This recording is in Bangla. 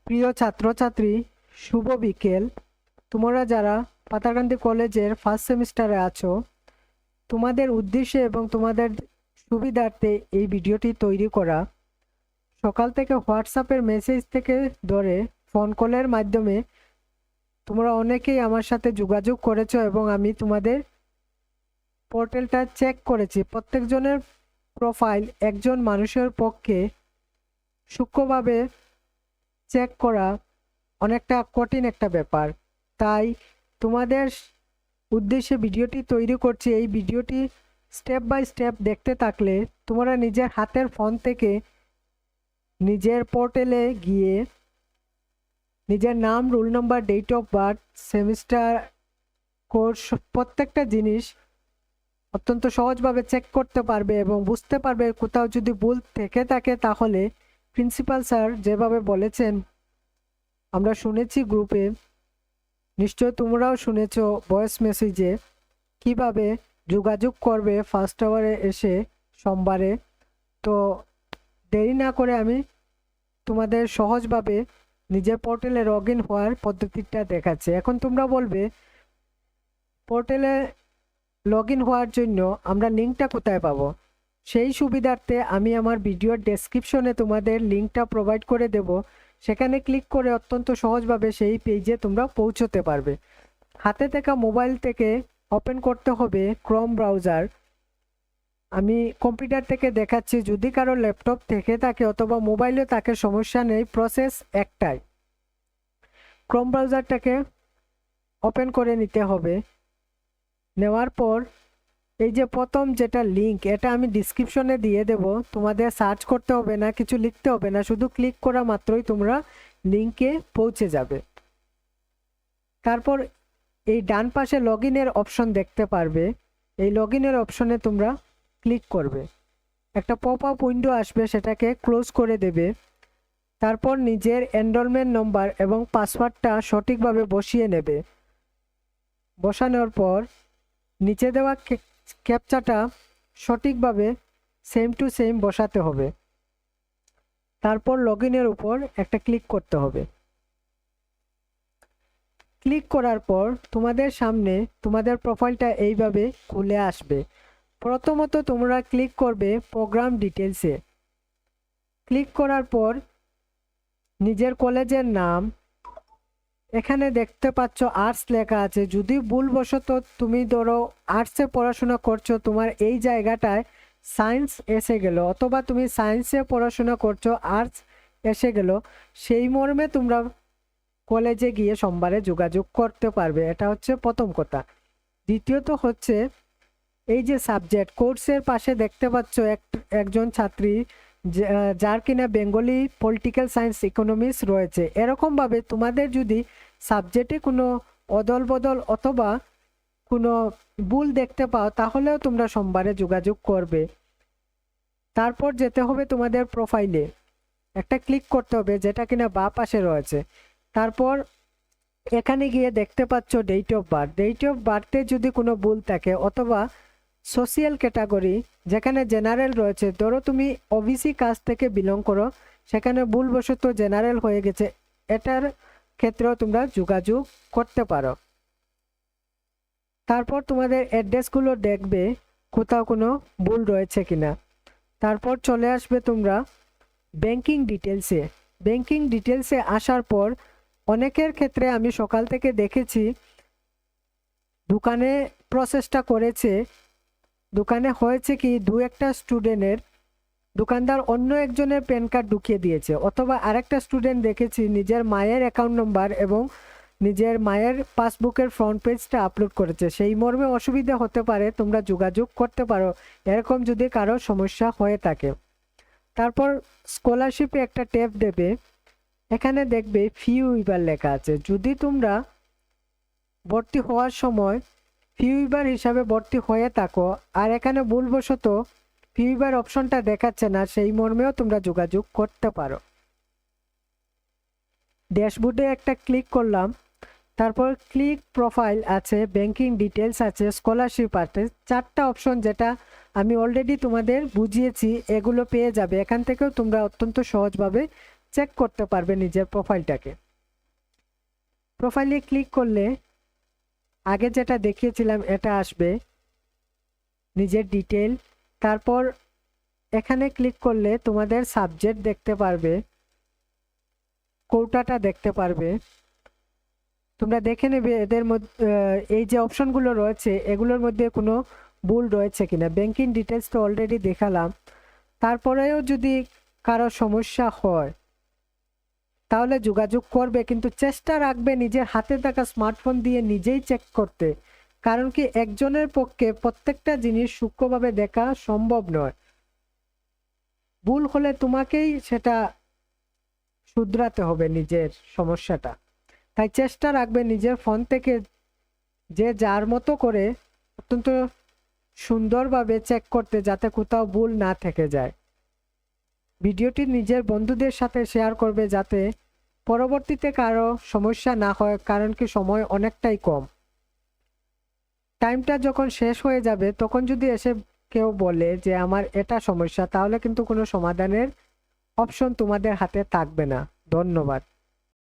প্রিয় ছাত্রছাত্রী, শুভ বিকেল। তোমরা যারা পাতাকান্দি কলেজের ফার্স্ট সেমিস্টারে আছো, তোমাদের উদ্দেশ্যে এবং তোমাদের সুবিধার্থে এই ভিডিওটি তৈরি করা। সকাল থেকে হোয়াটসঅ্যাপের মেসেজ থেকে ধরে ফোন কলের মাধ্যমে তোমরা অনেকেই আমার সাথে যোগাযোগ করেছো এবং আমি তোমাদের পোর্টালটা চেক করেছি। প্রত্যেকজনের প্রোফাইল একজন মানুষের পক্ষে সূক্ষ্মভাবে চেক করা অনেকটা কঠিন একটা ব্যাপার। তাই তোমাদের উদ্দেশ্যে ভিডিওটি তৈরি করছি। এই ভিডিওটি স্টেপ বাই স্টেপ দেখতে থাকলে তোমরা নিজের হাতের ফোন থেকে নিজের পোর্টালে গিয়ে নিজের নাম, roll number, date of birth, semester, course প্রত্যেকটা জিনিস অত্যন্ত সহজভাবে চেক করতে পারবে এবং বুঝতে পারবে কোথাও যদি ভুল থেকে থাকে তাহলে প্রিন্সিপাল স্যার যেভাবে বলেছেন আমরা শুনেছি গ্রুপে, নিশ্চয় তোমরাও শুনেছো ভয়েস মেসেজে, কিভাবে যোগাযোগ করবে ফার্স্ট আওয়ারে এসে সোমবারে। তো দেরি না করে আমি তোমাদের সহজভাবে নিজের পোর্টালে লগ ইন হওয়ার পদ্ধতিটা দেখাচ্ছি। এখন তোমরা বলবে পোর্টালে লগ ইন হওয়ার জন্য আমরা লিঙ্কটা কোথায় পাবো? সেই সুবিধার্থে আমি আমার ভিডিওর ডেসক্রিপশনে তোমাদের লিঙ্কটা প্রোভাইড করে দেব। সেখানে ক্লিক করে অত্যন্ত সহজভাবে সেই পেজে তোমরা পৌঁছতে পারবে। হাতে থাকা মোবাইল থেকে ওপেন করতে হবে ক্রোম ব্রাউজার। আমি কম্পিউটার থেকে দেখাচ্ছি, যদি কারো ল্যাপটপ থেকে থাকে অথবা মোবাইলে থাকে সমস্যা নেই, প্রসেস একটাই। ক্রোম ব্রাউজারটাকে ওপেন করে নিতে হবে। নেওয়ার পর এই যে প্রথম যেটা লিঙ্ক, এটা আমি ডিসক্রিপশনে দিয়ে দেব। তোমাদের সার্চ করতে হবে না, কিছু লিখতে হবে না, শুধু ক্লিক করা মাত্রই তোমরা লিঙ্কে পৌঁছে যাবে। তারপর এই ডান পাশে লগ ইনের অপশন দেখতে পারবে। এই লগ ইনের অপশনে তোমরা ক্লিক করবে, একটা পপ আপ উইন্ডো আসবে, সেটাকে ক্লোজ করে দেবে। তারপর নিজের এনরোলমেন্ট নম্বর এবং পাসওয়ার্ডটা সঠিকভাবে বসিয়ে নেবে। বসানোর পর নিচে দেওয়া ক্যাপচাটা সঠিকভাবে সেম টু সেম বসাতে হবে। তারপর লগ ইনের উপর একটা ক্লিক করতে হবে। ক্লিক করার পর তোমাদের সামনে তোমাদের প্রোফাইলটা এইভাবে খুলে আসবে। প্রথমত তোমরা ক্লিক করবে প্রোগ্রাম ডিটেলসে। ক্লিক করার পর নিজের কলেজের নাম, এখানে দেখতে পাচ্ছ আর্টস লেখা আছে। যদি ভুলবশত তুমি ধরো আর্টসে পড়াশোনা করছো, তোমার এই জায়গাটায় সায়েন্স এসে গেল, অথবা তুমি সায়েন্সে পড়াশোনা করছো আর্টস এসে গেল, সেই মর্মে তোমরা কলেজে গিয়ে সোমবারে যোগাযোগ করতে পারবে। এটা হচ্ছে প্রথম কথা। দ্বিতীয়ত হচ্ছে এই যে সাবজেক্ট, কোর্সের পাশে দেখতে পাচ্ছ একজন ছাত্রী যার কিনা বেঙ্গলি, পলিটিক্যাল সায়েন্স, ইকোনমিক্স রয়েছে। এরকমভাবে তোমাদের যদি সাবজেক্টে কোনো অদল বদল অথবা কোনো ভুল দেখতে পাও তাহলেও তোমরা সোমবারে যোগাযোগ করবে। তারপর যেতে হবে তোমাদের প্রোফাইলে, একটা ক্লিক করতে হবে যেটা কিনা বাঁ পাশে রয়েছে। তারপর এখানে গিয়ে দেখতে পাচ্ছ date of birth. Date of বার্থে যদি কোনো ভুল থাকে অথবা সোশিয়াল ক্যাটাগরি যেখানে জেনারেল রয়েছে, ধরো তুমি ওবিসি কাস্ট থেকে বিলং করো, সেখানে ভুলবশত জেনারেল হয়ে গেছে, এটার ক্ষেত্রেও তোমরা যোগাযোগ করতে পারো। তারপর তোমাদের অ্যাড্রেসগুলো দেখবে কোথাও কোনো ভুল রয়েছে কিনা। তারপর চলে আসবে তোমরা ব্যাংকিং ডিটেলসে। ব্যাংকিং ডিটেলসে আসার পর অনেকের ক্ষেত্রে আমি সকাল থেকে দেখেছি দোকানে প্রসেসটা করেছে, দোকানে হয়েছে কি দু একটা স্টুডেন্টের দোকানদার অন্য একজনের প্যান কার্ড ঢুকিয়ে দিয়েছে, অথবা আরেকটা স্টুডেন্ট দেখেছি নিজের মায়ের অ্যাকাউন্ট নম্বর এবং নিজের মায়ের পাসবুকের ফ্রন্ট পেজটা আপলোড করেছে। সেই মর্মে অসুবিধা হতে পারে, তোমরা যোগাযোগ করতে পারো এরকম যদি কারো সমস্যা হয়ে থাকে। তারপর স্কলারশিপে একটা ট্যাব দেবে, এখানে দেখবে ফি উইভার লেখা আছে। যদি তোমরা ভর্তি হওয়ার সময় ফি উইভার হিসাবে ভর্তি হয়ে থাকো আর এখানে ভুলবশত ফি উইভার অপশনটা দেখাচ্ছে না, সেই মর্মেও তোমরা যোগাযোগ করতে পারো। ড্যাশবোর্ডে একটা ক্লিক করলাম, তারপর ক্লিক প্রোফাইল আছে, ব্যাংকিং ডিটেলস আছে, স্কলারশিপ আছে, চারটা অপশন যেটা আমি অলরেডি তোমাদের বুঝিয়েছি, এগুলো পেয়ে যাবে। এখান থেকেও তোমরা অত্যন্ত সহজভাবে চেক করতে পারবে নিজের প্রোফাইলটাকে। প্রোফাইলে ক্লিক করলে আগে যেটা দেখিয়েছিলাম এটা আসবে, নিজের ডিটেল। তারপর এখানে ক্লিক করলে তোমাদের সাবজেক্ট দেখতে পারবে, কোটাটা দেখতে পারবে। তোমরা দেখে নেবে এদের মধ্যে এই যে অপশনগুলো রয়েছে এগুলোর মধ্যে কোনো ভুল রয়েছে কিনা। ব্যাংকিং ডিটেলস তো অলরেডি দেখালাম। তারপরেও যদি কারো সমস্যা হয় তাহলে যোগাযোগ করবে, কিন্তু চেষ্টা রাখবে নিজের হাতে থাকা স্মার্টফোন দিয়ে নিজেই চেক করতে। কারণ কি একজনের পক্ষে প্রত্যেকটা জিনিস সূক্ষ্মভাবে দেখা সম্ভব নয়। ভুল হলে তোমাকেই সেটা শুধরাতে হবে নিজের সমস্যাটা। তাই চেষ্টা রাখবে নিজের ফোন থেকে যে যার মতো করে অত্যন্ত সুন্দরভাবে চেক করতে, যাতে কোথাও ভুল না থেকে যায়। ভিডিওটি নিজের বন্ধুদের সাথে শেয়ার করবে যাতে পরবর্তীতে কারো সমস্যা না হয়, কারণ কি সময় অনেকটাই কম। টাইমটা যখন শেষ হয়ে যাবে তখন যদি এসে কেউ বলে যে আমার এটা সমস্যা, তাহলে কিন্তু কোনো সমাধানের অপশন তোমাদের হাতে থাকবে না। ধন্যবাদ।